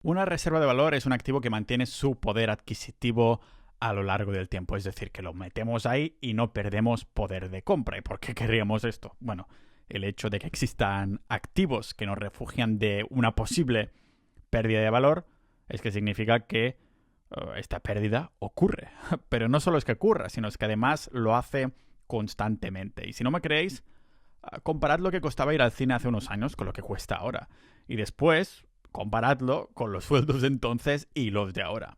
Una reserva de valor es un activo que mantiene su poder adquisitivo a lo largo del tiempo. Es decir, que lo metemos ahí y no perdemos poder de compra. ¿Y por qué querríamos esto? Bueno, el hecho de que existan activos que nos refugian de una posible pérdida de valor es que significa que esta pérdida ocurre. Pero no solo es que ocurra, sino es que además lo hace constantemente. Y si no me creéis, comparad lo que costaba ir al cine hace unos años con lo que cuesta ahora. Y después, comparadlo con los sueldos de entonces y los de ahora.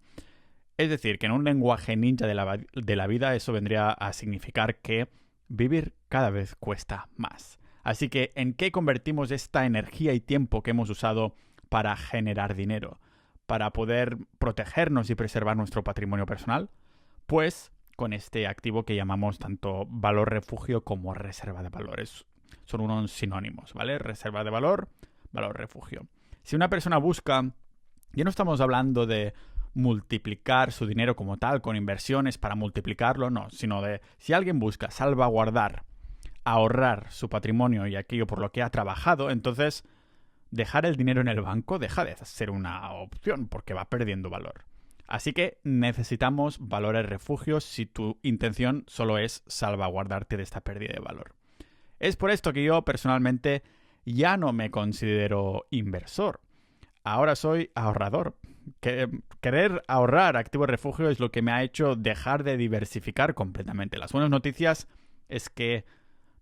Es decir, que en un lenguaje ninja de la vida eso vendría a significar que vivir cada vez cuesta más. Así que, ¿en qué convertimos esta energía y tiempo que hemos usado para generar dinero? Para poder protegernos y preservar nuestro patrimonio personal? Pues con este activo que llamamos tanto valor refugio como reserva de valores. Son unos sinónimos, ¿vale? Reserva de valor, valor refugio. Si una persona busca, ya no estamos hablando de multiplicar su dinero como tal, con inversiones para multiplicarlo, no, sino de si alguien busca salvaguardar, ahorrar su patrimonio y aquello por lo que ha trabajado, entonces dejar el dinero en el banco deja de ser una opción porque va perdiendo valor. Así que necesitamos valores refugios si tu intención solo es salvaguardarte de esta pérdida de valor. Es por esto que yo personalmente ya no me considero inversor. Ahora soy ahorrador. Querer ahorrar activo refugio es lo que me ha hecho dejar de diversificar completamente. Las buenas noticias es que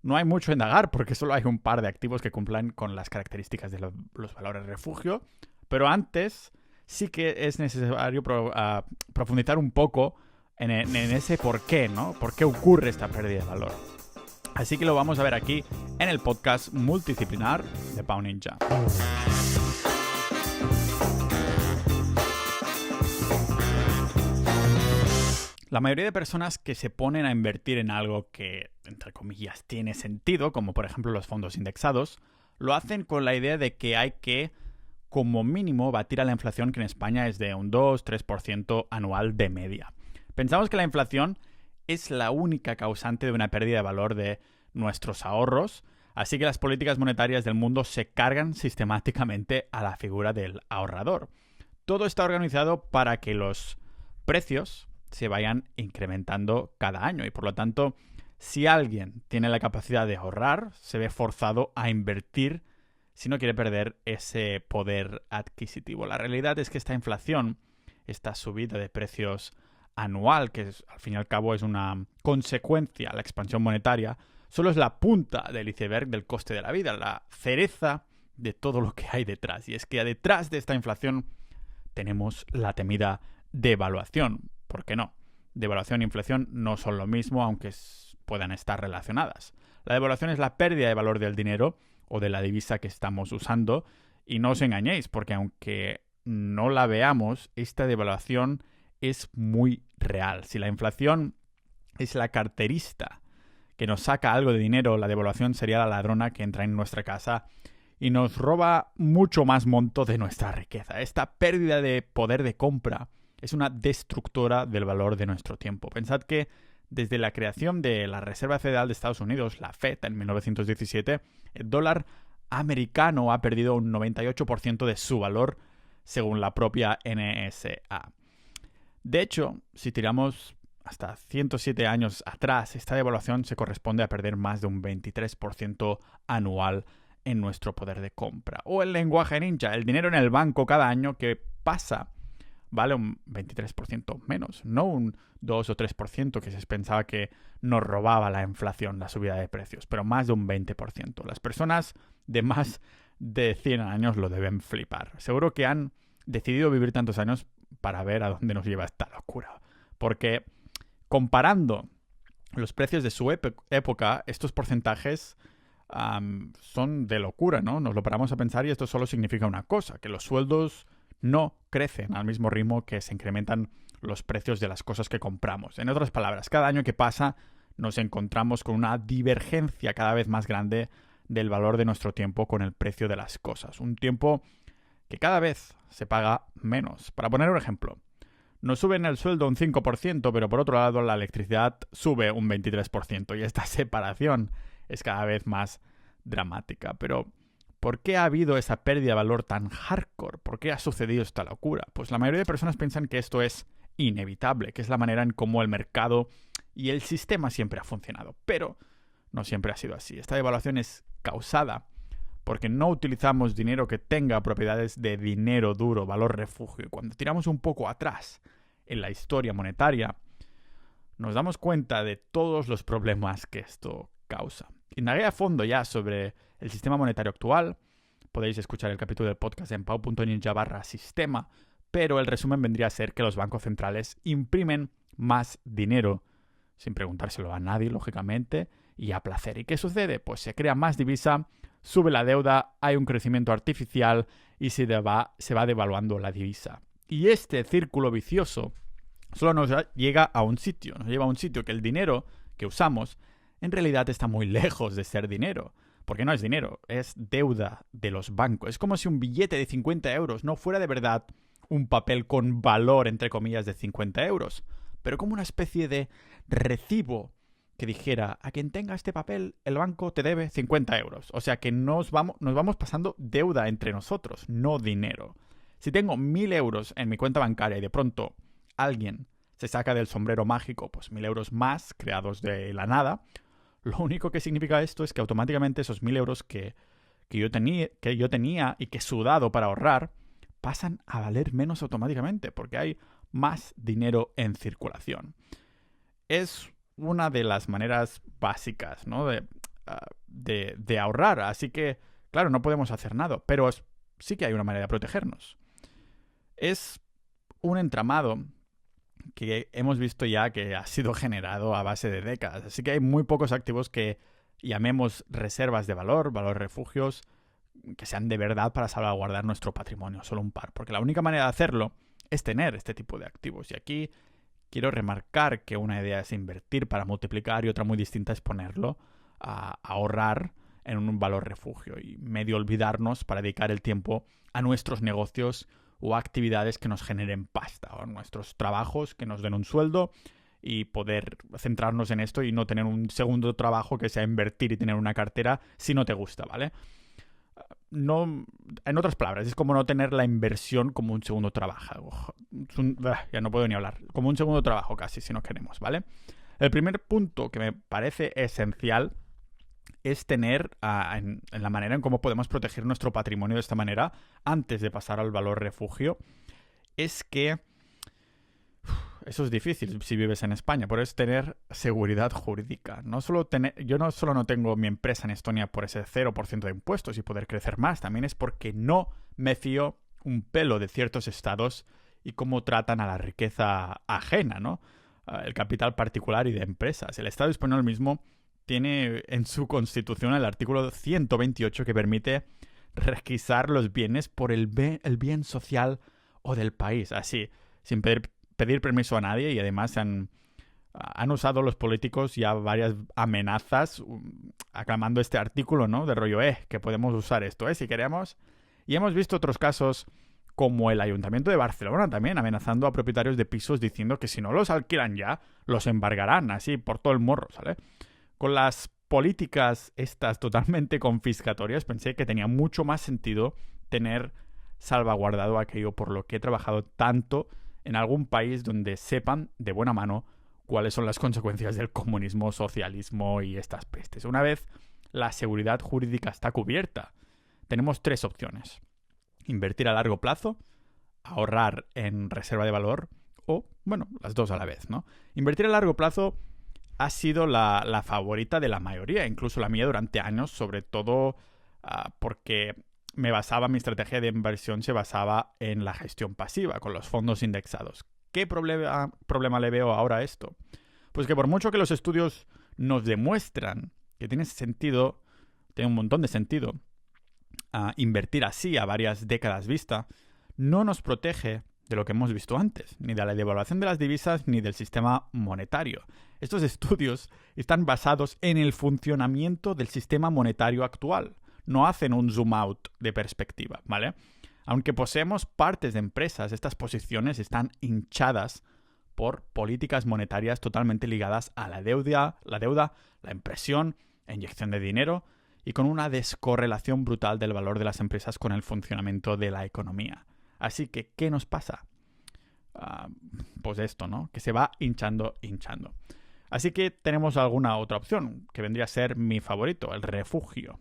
no hay mucho a indagar porque solo hay un par de activos que cumplan con las características de los valores refugio. Pero antes sí que es necesario profundizar un poco en ese por qué, ¿no? ¿Por qué ocurre esta pérdida de valor? Así que lo vamos a ver aquí en el podcast multidisciplinar de Pau Ninja. La mayoría de personas que se ponen a invertir en algo que, entre comillas, tiene sentido, como por ejemplo los fondos indexados, lo hacen con la idea de que hay que, como mínimo, batir a la inflación, que en España es de un 2-3% anual de media. Pensamos que la inflación es la única causante de una pérdida de valor de nuestros ahorros, así que las políticas monetarias del mundo se cargan sistemáticamente a la figura del ahorrador. Todo está organizado para que los precios se vayan incrementando cada año y por lo tanto, si alguien tiene la capacidad de ahorrar, se ve forzado a invertir si no quiere perder ese poder adquisitivo. La realidad es que esta inflación, esta subida de precios anual, que al fin y al cabo es una consecuencia a la expansión monetaria, solo es la punta del iceberg del coste de la vida, la cereza de todo lo que hay detrás. Y es que detrás de esta inflación tenemos la temida devaluación. ¿Por qué no? Devaluación e inflación no son lo mismo, aunque puedan estar relacionadas. La devaluación es la pérdida de valor del dinero o de la divisa que estamos usando. Y no os engañéis, porque aunque no la veamos, esta devaluación es muy real. Si la inflación es la carterista que nos saca algo de dinero, la devaluación sería la ladrona que entra en nuestra casa y nos roba mucho más monto de nuestra riqueza. Esta pérdida de poder de compra es una destructora del valor de nuestro tiempo. Pensad que desde la creación de la Reserva Federal de Estados Unidos, la Fed, en 1917, el dólar americano ha perdido un 98% de su valor, según la propia NSA. De hecho, si tiramos hasta 107 años atrás, esta devaluación se corresponde a perder más de un 23% anual en nuestro poder de compra. O el lenguaje ninja, el dinero en el banco cada año que pasa vale un 23% menos, no un 2 o 3% que se pensaba que nos robaba la inflación, la subida de precios, pero más de un 20%. Las personas de más de 100 años lo deben flipar. Seguro que han decidido vivir tantos años para ver a dónde nos lleva esta locura. Porque comparando los precios de su época, estos porcentajes son de locura, ¿no? Nos lo paramos a pensar y esto solo significa una cosa, que los sueldos no crecen al mismo ritmo que se incrementan los precios de las cosas que compramos. En otras palabras, cada año que pasa nos encontramos con una divergencia cada vez más grande del valor de nuestro tiempo con el precio de las cosas. Un tiempo que cada vez se paga menos. Para poner un ejemplo, nos suben el sueldo un 5%, pero por otro lado la electricidad sube un 23%. Y esta separación es cada vez más dramática. Pero ¿Por qué ha habido esa pérdida de valor tan hardcore? ¿Por qué ha sucedido esta locura? Pues la mayoría de personas piensan que esto es inevitable, que es la manera en cómo el mercado y el sistema siempre ha funcionado. Pero no siempre ha sido así. Esta devaluación es causada porque no utilizamos dinero que tenga propiedades de dinero duro, valor refugio. Y cuando tiramos un poco atrás en la historia monetaria, nos damos cuenta de todos los problemas que esto causa. Indagué a fondo ya sobre el sistema monetario actual. Podéis escuchar el capítulo del podcast en pau.ninja/sistema, pero el resumen vendría a ser que los bancos centrales imprimen más dinero, sin preguntárselo a nadie, lógicamente, y a placer. ¿Y qué sucede? Pues se crea más divisa, sube la deuda, hay un crecimiento artificial y se va devaluando la divisa. Y este círculo vicioso solo nos lleva a un sitio que el dinero que usamos en realidad está muy lejos de ser dinero. Porque no es dinero, es deuda de los bancos. Es como si un billete de 50 euros no fuera de verdad un papel con valor, entre comillas, de 50 euros, pero como una especie de recibo que dijera, a quien tenga este papel, el banco te debe 50 euros. O sea que nos vamos pasando deuda entre nosotros, no dinero. Si tengo 1.000 euros en mi cuenta bancaria y de pronto alguien se saca del sombrero mágico, pues 1.000 euros más creados de la nada, lo único que significa esto es que automáticamente esos 1.000 euros que yo tenía y que he sudado para ahorrar, pasan a valer menos automáticamente, porque hay más dinero en circulación. Es una de las maneras básicas, ¿no? de ahorrar, así que, claro, no podemos hacer nada, pero sí que hay una manera de protegernos. Es un entramado que hemos visto ya que ha sido generado a base de décadas. Así que hay muy pocos activos que llamemos reservas de valor, refugios, que sean de verdad para salvaguardar nuestro patrimonio, solo un par. Porque la única manera de hacerlo es tener este tipo de activos. Y aquí quiero remarcar que una idea es invertir para multiplicar y otra muy distinta es ponerlo a ahorrar en un valor refugio y medio olvidarnos para dedicar el tiempo a nuestros negocios o actividades que nos generen pasta, o nuestros trabajos que nos den un sueldo y poder centrarnos en esto y no tener un segundo trabajo que sea invertir y tener una cartera si no te gusta, ¿vale? No, en otras palabras, es como no tener la inversión como un segundo trabajo. Ya no puedo ni hablar. Como un segundo trabajo casi, si no queremos, ¿vale? El primer punto que me parece esencial es tener en la manera en cómo podemos proteger nuestro patrimonio de esta manera antes de pasar al valor refugio, es que eso es difícil si vives en España, pero es tener seguridad jurídica. Yo no solo no tengo mi empresa en Estonia por ese 0% de impuestos y poder crecer más, también es porque no me fío un pelo de ciertos estados y cómo tratan a la riqueza ajena, ¿no? El capital particular y de empresas. El Estado español mismo tiene en su constitución el artículo 128 que permite requisar los bienes por el bien social o del país, así, sin pedir permiso a nadie, y además han usado los políticos ya varias amenazas aclamando este artículo, ¿no? De rollo, que podemos usar esto, si queremos. Y hemos visto otros casos como el Ayuntamiento de Barcelona también amenazando a propietarios de pisos diciendo que si no los alquilan ya, los embargarán así por todo el morro, ¿sale? Con las políticas estas totalmente confiscatorias pensé que tenía mucho más sentido tener salvaguardado aquello por lo que he trabajado tanto en algún país donde sepan de buena mano cuáles son las consecuencias del comunismo, socialismo y estas pestes. Una vez la seguridad jurídica está cubierta, tenemos 3 opciones. Invertir a largo plazo, ahorrar en reserva de valor o, bueno, las dos a la vez, ¿no? Invertir a largo plazo ha sido la favorita de la mayoría, incluso la mía durante años, sobre todo porque mi estrategia de inversión se basaba en la gestión pasiva, con los fondos indexados. ¿Qué problema le veo ahora a esto? Pues que por mucho que los estudios nos demuestran que tiene un montón de sentido, invertir así a varias décadas vista, no nos protege de lo que hemos visto antes, ni de la devaluación de las divisas ni del sistema monetario. Estos estudios están basados en el funcionamiento del sistema monetario actual. No hacen un zoom out de perspectiva, ¿vale? Aunque poseemos partes de empresas, estas posiciones están hinchadas por políticas monetarias totalmente ligadas a la deuda, la impresión, la inyección de dinero y con una descorrelación brutal del valor de las empresas con el funcionamiento de la economía. Así que, ¿qué nos pasa? Pues esto, ¿no? Que se va hinchando. Así que tenemos alguna otra opción, que vendría a ser mi favorito, el refugio.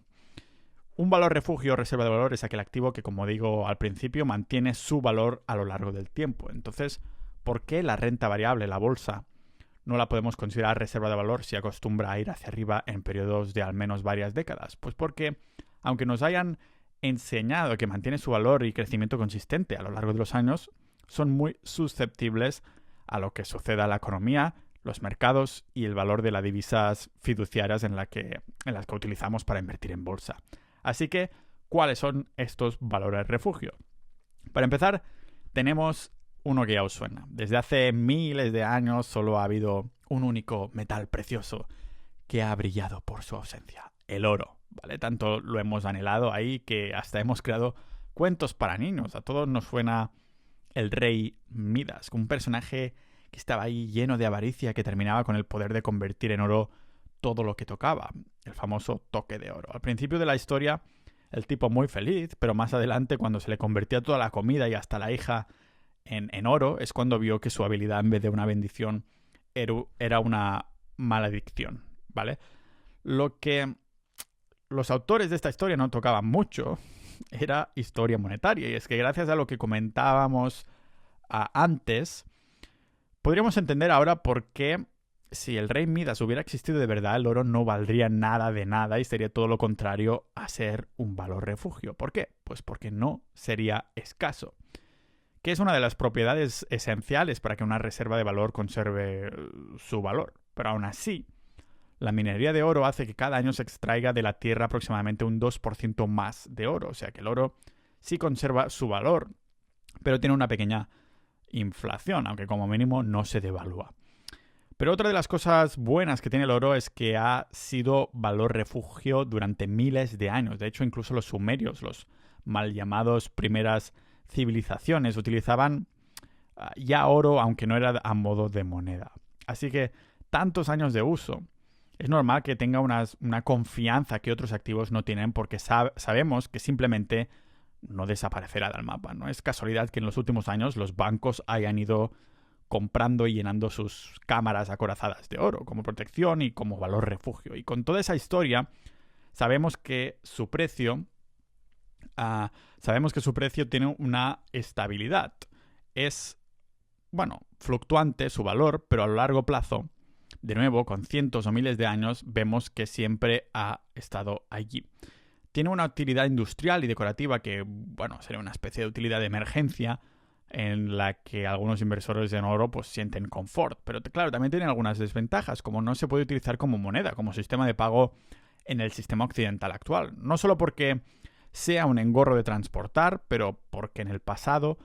Un valor refugio o reserva de valor es aquel activo que, como digo al principio, mantiene su valor a lo largo del tiempo. Entonces, ¿por qué la renta variable, la bolsa, no la podemos considerar reserva de valor si acostumbra a ir hacia arriba en periodos de al menos varias décadas? Pues porque, aunque nos hayan enseñado que mantiene su valor y crecimiento consistente a lo largo de los años, son muy susceptibles a lo que suceda a la economía, los mercados y el valor de las divisas fiduciarias en las que utilizamos para invertir en bolsa. Así que, ¿cuáles son estos valores refugio? Para empezar, tenemos uno que ya os suena. Desde hace miles de años solo ha habido un único metal precioso que ha brillado por su ausencia, el oro, ¿vale? Tanto lo hemos anhelado ahí que hasta hemos creado cuentos para niños. A todos nos suena el rey Midas, un personaje que estaba ahí lleno de avaricia que terminaba con el poder de convertir en oro todo lo que tocaba, el famoso toque de oro. Al principio de la historia, el tipo muy feliz, pero más adelante, cuando se le convertía toda la comida y hasta la hija en oro, es cuando vio que su habilidad, en vez de una bendición, era una maledicción, ¿vale? Lo que los autores de esta historia no tocaban mucho era historia monetaria, y es que gracias a lo que comentábamos antes, podríamos entender ahora por qué, si el rey Midas hubiera existido de verdad, el oro no valdría nada de nada y sería todo lo contrario a ser un valor refugio. ¿Por qué? Pues porque no sería escaso, que es una de las propiedades esenciales para que una reserva de valor conserve su valor. Pero aún así, la minería de oro hace que cada año se extraiga de la tierra aproximadamente un 2% más de oro. O sea que el oro sí conserva su valor, pero tiene una pequeña inflación, aunque como mínimo no se devalúa. Pero otra de las cosas buenas que tiene el oro es que ha sido valor refugio durante miles de años. De hecho, incluso los sumerios, los mal llamados primeras civilizaciones, utilizaban ya oro, aunque no era a modo de moneda. Así que tantos años de uso, es normal que tenga una confianza que otros activos no tienen, porque sabemos que simplemente no desaparecerá del mapa. No es casualidad que en los últimos años los bancos hayan ido comprando y llenando sus cámaras acorazadas de oro como protección y como valor refugio. Y con toda esa historia sabemos que su precio tiene una estabilidad. Es, fluctuante su valor, pero a lo largo plazo, de nuevo, con cientos o miles de años, vemos que siempre ha estado allí. Tiene una utilidad industrial y decorativa que, sería una especie de utilidad de emergencia en la que algunos inversores en oro pues sienten confort. Pero claro, también tiene algunas desventajas, como no se puede utilizar como moneda, como sistema de pago en el sistema occidental actual. No solo porque sea un engorro de transportar, pero porque en el pasado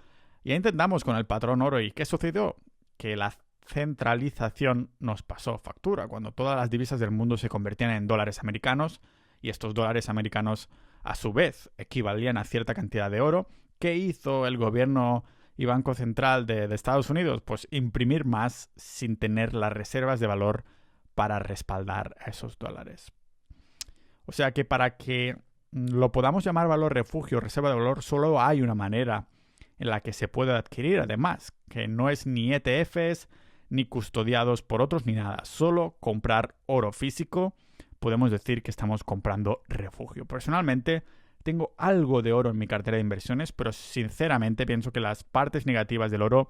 ya intentamos con el patrón oro. ¿Y qué sucedió? Que la centralización nos pasó factura, cuando todas las divisas del mundo se convertían en dólares americanos, y estos dólares americanos a su vez equivalían a cierta cantidad de oro. ¿Qué hizo el gobierno y Banco Central de Estados Unidos? Pues imprimir más sin tener las reservas de valor para respaldar a esos dólares. O sea que para que lo podamos llamar valor refugio o reserva de valor, solo hay una manera en la que se puede adquirir, además, que no es ni ETFs, ni custodiados por otros, ni nada. Solo comprar oro físico, podemos decir que estamos comprando refugio. Personalmente, tengo algo de oro en mi cartera de inversiones, pero sinceramente pienso que las partes negativas del oro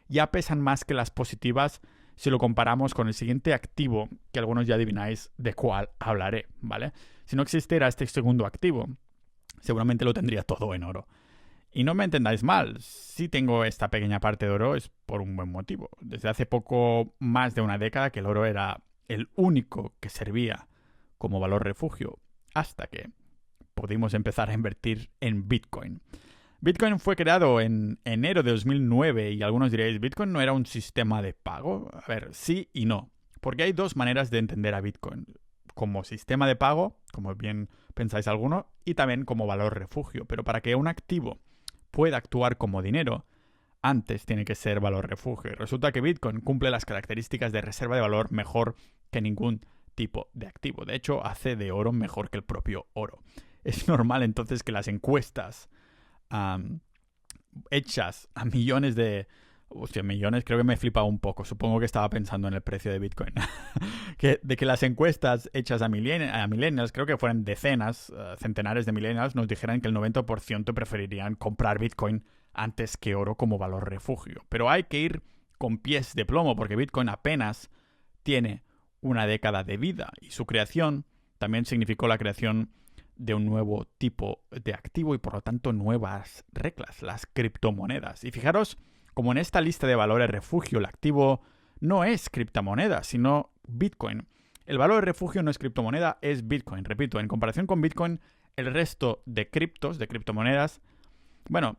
ya pesan más que las positivas si lo comparamos con el siguiente activo, que algunos ya adivináis de cuál hablaré, ¿vale? Si no existiera este segundo activo, seguramente lo tendría todo en oro. Y no me entendáis mal, si tengo esta pequeña parte de oro es por un buen motivo. Desde hace poco más de una década que el oro era el único que servía como valor refugio, hasta que pudimos empezar a invertir en Bitcoin. Bitcoin fue creado en enero de 2009 y algunos diréis, ¿Bitcoin no era un sistema de pago? A ver, sí y no, porque hay dos maneras de entender a Bitcoin. Como sistema de pago, como bien pensáis algunos, y también como valor refugio. Pero para que un activo pueda actuar como dinero, antes tiene que ser valor refugio. Y resulta que Bitcoin cumple las características de reserva de valor mejor que ningún tipo de activo. De hecho, hace de oro mejor que el propio oro. Es normal entonces que las encuestas hechas a millones de... Hostia, millones, creo que me he flipado un poco. Supongo que estaba pensando en el precio de Bitcoin. de que las encuestas hechas a millennials, creo que fueran decenas, centenares de millennials, nos dijeran que el 90% preferirían comprar Bitcoin antes que oro como valor refugio. Pero hay que ir con pies de plomo porque Bitcoin apenas tiene una década de vida y su creación también significó la creación de un nuevo tipo de activo y por lo tanto nuevas reglas, las criptomonedas. Y fijaros como en esta lista de valores refugio el activo no es criptomoneda, sino Bitcoin. El valor de refugio no es criptomoneda, es Bitcoin. Repito, en comparación con Bitcoin, el resto de criptomonedas, bueno,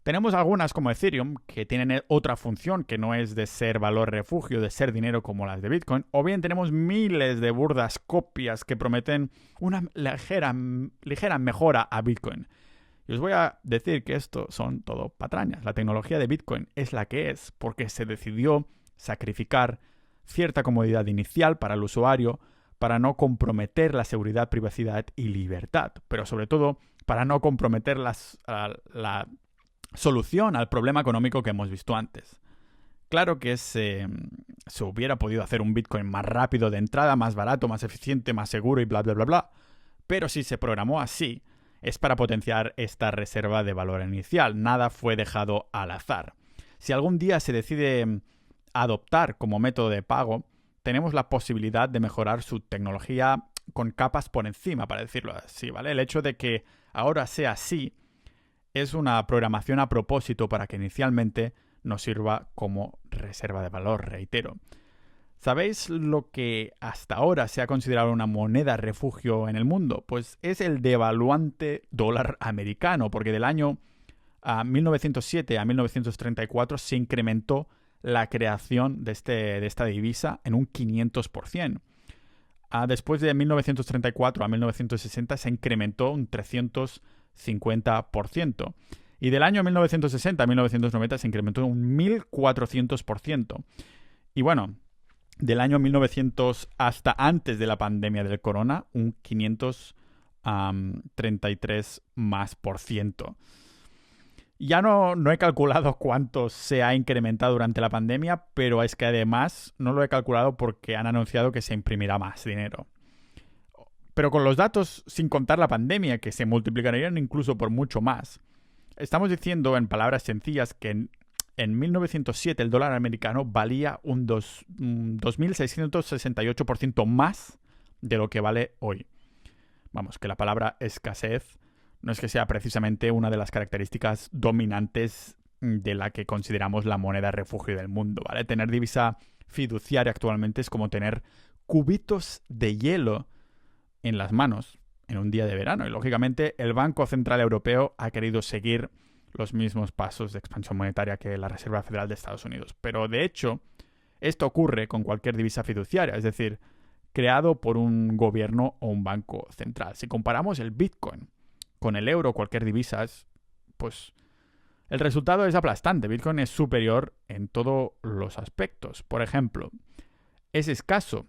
tenemos algunas como Ethereum que tienen otra función que no es de ser valor refugio, de ser dinero como las de Bitcoin. O bien tenemos miles de burdas copias que prometen una ligera mejora a Bitcoin. Y os voy a decir que esto son todo patrañas. La tecnología de Bitcoin es la que es porque se decidió sacrificar cierta comodidad inicial para el usuario para no comprometer la seguridad, privacidad y libertad. Pero sobre todo para no comprometer la solución al problema económico que hemos visto antes. Claro que se hubiera podido hacer un Bitcoin más rápido de entrada, más barato, más eficiente, más seguro y bla, bla, bla, bla. Pero si se programó así, es para potenciar esta reserva de valor inicial. Nada fue dejado al azar. Si algún día se decide adoptar como método de pago, tenemos la posibilidad de mejorar su tecnología con capas por encima, para decirlo así, ¿vale? El hecho de que ahora sea así es una programación a propósito para que inicialmente nos sirva como reserva de valor, reitero. ¿Sabéis lo que hasta ahora se ha considerado una moneda refugio en el mundo? Pues es el devaluante dólar americano, porque del año 1907 a 1934 se incrementó la creación de esta divisa en un 500%. Después de 1934 a 1960 se incrementó un 350%. Y del año 1960 a 1990 se incrementó un 1400%. Y bueno, del año 1900 hasta antes de la pandemia del corona, un 533 más por ciento. Ya no he calculado cuánto se ha incrementado durante la pandemia, pero es que además no lo he calculado porque han anunciado que se imprimirá más dinero. Pero con los datos, sin contar la pandemia, que se multiplicarían incluso por mucho más, estamos diciendo en palabras sencillas que en 1907 el dólar americano valía un 2.668% más de lo que vale hoy. Vamos, que la palabra escasez no es que sea precisamente una de las características dominantes de la que consideramos la moneda refugio del mundo, ¿vale? Tener divisa fiduciaria actualmente es como tener cubitos de hielo en las manos en un día de verano. Y lógicamente el Banco Central Europeo ha querido seguir los mismos pasos de expansión monetaria que la Reserva Federal de Estados Unidos. Pero de hecho, esto ocurre con cualquier divisa fiduciaria, es decir, creado por un gobierno o un banco central. Si comparamos el Bitcoin con el euro, cualquier divisa, pues el resultado es aplastante. Bitcoin es superior en todos los aspectos. Por ejemplo, es escaso.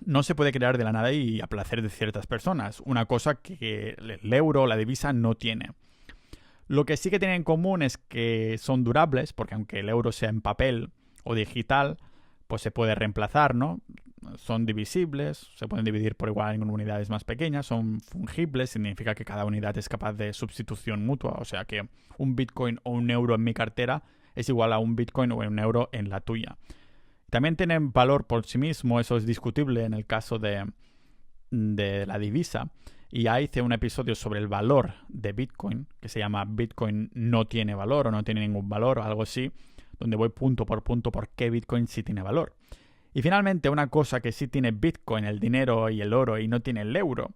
No se puede crear de la nada y a placer de ciertas personas. Una cosa que el euro o la divisa no tiene. Lo que sí que tienen en común es que son durables, porque aunque el euro sea en papel o digital, pues se puede reemplazar, ¿no? Son divisibles, se pueden dividir por igual en unidades más pequeñas, son fungibles, significa que cada unidad es capaz de sustitución mutua, o sea que un Bitcoin o un euro en mi cartera es igual a un Bitcoin o un euro en la tuya. También tienen valor por sí mismo, eso es discutible en el caso de la divisa. Y ya hice un episodio sobre el valor de Bitcoin, que se llama Bitcoin no tiene valor o no tiene ningún valor o algo así, donde voy punto por punto por qué Bitcoin sí tiene valor. Y finalmente, una cosa que sí tiene Bitcoin, el dinero y el oro, y no tiene el euro,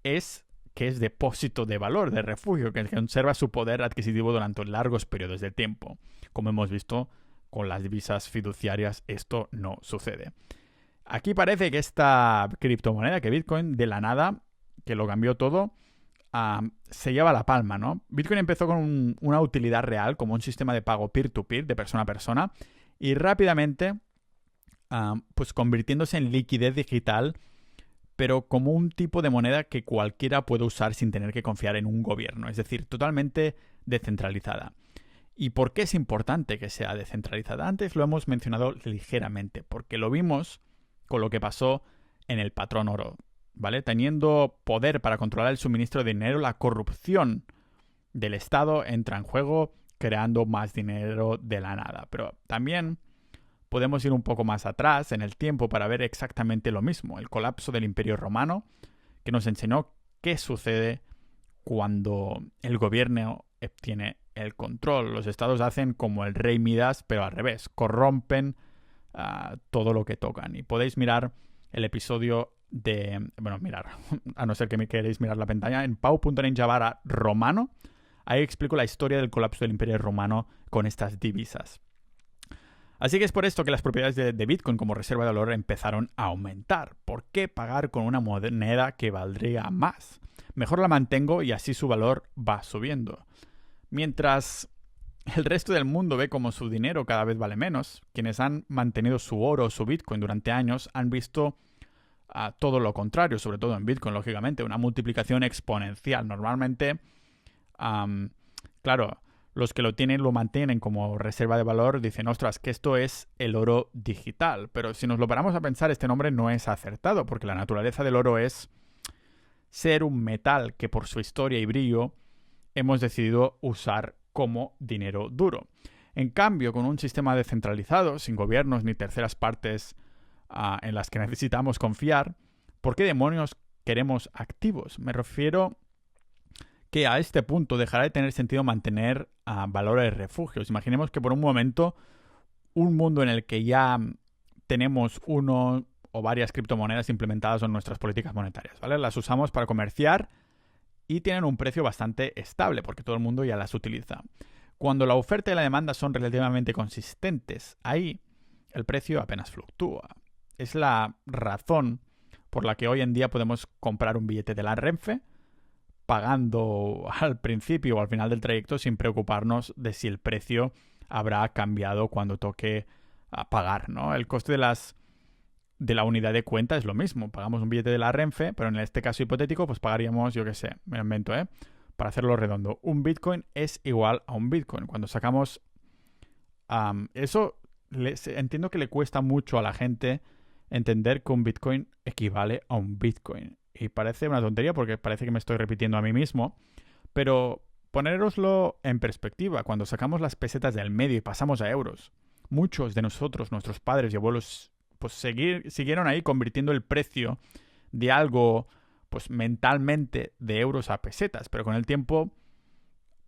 es que es depósito de valor, de refugio, que conserva su poder adquisitivo durante largos periodos de tiempo. Como hemos visto con las divisas fiduciarias, esto no sucede. Aquí parece que esta criptomoneda, que Bitcoin, de la nada, que lo cambió todo, se lleva la palma, ¿no? Bitcoin empezó con una utilidad real, como un sistema de pago peer-to-peer, de persona a persona, y rápidamente pues convirtiéndose en liquidez digital, pero como un tipo de moneda que cualquiera puede usar sin tener que confiar en un gobierno, es decir, totalmente descentralizada. ¿Y por qué es importante que sea descentralizada? Antes lo hemos mencionado ligeramente, porque lo vimos con lo que pasó en el patrón oro, ¿vale? Teniendo poder para controlar el suministro de dinero, la corrupción del Estado entra en juego, creando más dinero de la nada. Pero también podemos ir un poco más atrás en el tiempo para ver exactamente lo mismo, el colapso del Imperio Romano, que nos enseñó qué sucede cuando el gobierno obtiene el control. Los estados hacen como el rey Midas, pero al revés, corrompen todo lo que tocan. Y podéis mirar el episodio a no ser que me queréis mirar la pantalla, en pau.ninja/romano. Ahí explico la historia del colapso del Imperio Romano con estas divisas. Así que es por esto que las propiedades de Bitcoin como reserva de valor empezaron a aumentar. ¿Por qué pagar con una moneda que valdría más? Mejor la mantengo y así su valor va subiendo. Mientras el resto del mundo ve como su dinero cada vez vale menos, quienes han mantenido su oro o su Bitcoin durante años han visto todo lo contrario, sobre todo en Bitcoin, lógicamente, una multiplicación exponencial. Normalmente, claro, los que lo tienen lo mantienen como reserva de valor, dicen, ostras, que esto es el oro digital. Pero si nos lo paramos a pensar, este nombre no es acertado, porque la naturaleza del oro es ser un metal que por su historia y brillo hemos decidido usar como dinero duro. En cambio, con un sistema descentralizado, sin gobiernos ni terceras partes en las que necesitamos confiar, ¿por qué demonios queremos activos? Me refiero que a este punto dejará de tener sentido mantener valores refugios. Imaginemos que por un momento un mundo en el que ya tenemos uno o varias criptomonedas implementadas en nuestras políticas monetarias, ¿vale? Las usamos para comerciar y tienen un precio bastante estable porque todo el mundo ya las utiliza. Cuando la oferta y la demanda son relativamente consistentes, ahí el precio apenas fluctúa. Es la razón por la que hoy en día podemos comprar un billete de la Renfe pagando al principio o al final del trayecto sin preocuparnos de si el precio habrá cambiado cuando toque pagar, ¿no? El coste de la unidad de cuenta es lo mismo. Pagamos un billete de la Renfe, pero en este caso hipotético pues pagaríamos, yo qué sé, me lo invento, para hacerlo redondo. Un Bitcoin es igual a un Bitcoin. Cuando sacamos eso, entiendo que le cuesta mucho a la gente entender que un Bitcoin equivale a un Bitcoin. Y parece una tontería porque parece que me estoy repitiendo a mí mismo, pero ponéroslo en perspectiva. Cuando sacamos las pesetas del medio y pasamos a euros, muchos de nosotros, nuestros padres y abuelos, pues siguieron ahí convirtiendo el precio de algo, pues mentalmente, de euros a pesetas. Pero con el tiempo,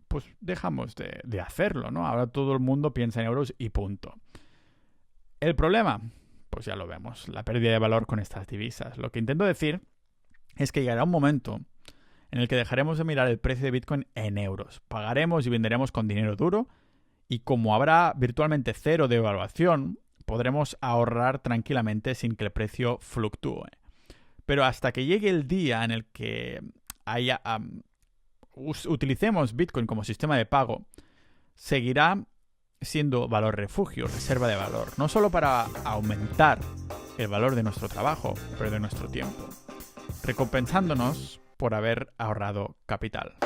pues dejamos de hacerlo, ¿no? Ahora todo el mundo piensa en euros y punto. El problema, pues ya lo vemos, la pérdida de valor con estas divisas. Lo que intento decir es que llegará un momento en el que dejaremos de mirar el precio de Bitcoin en euros. Pagaremos y venderemos con dinero duro y como habrá virtualmente cero de evaluación, podremos ahorrar tranquilamente sin que el precio fluctúe. Pero hasta que llegue el día en el que utilicemos Bitcoin como sistema de pago, seguirá siendo valor refugio, reserva de valor, no solo para aumentar el valor de nuestro trabajo, pero de nuestro tiempo, recompensándonos por haber ahorrado capital.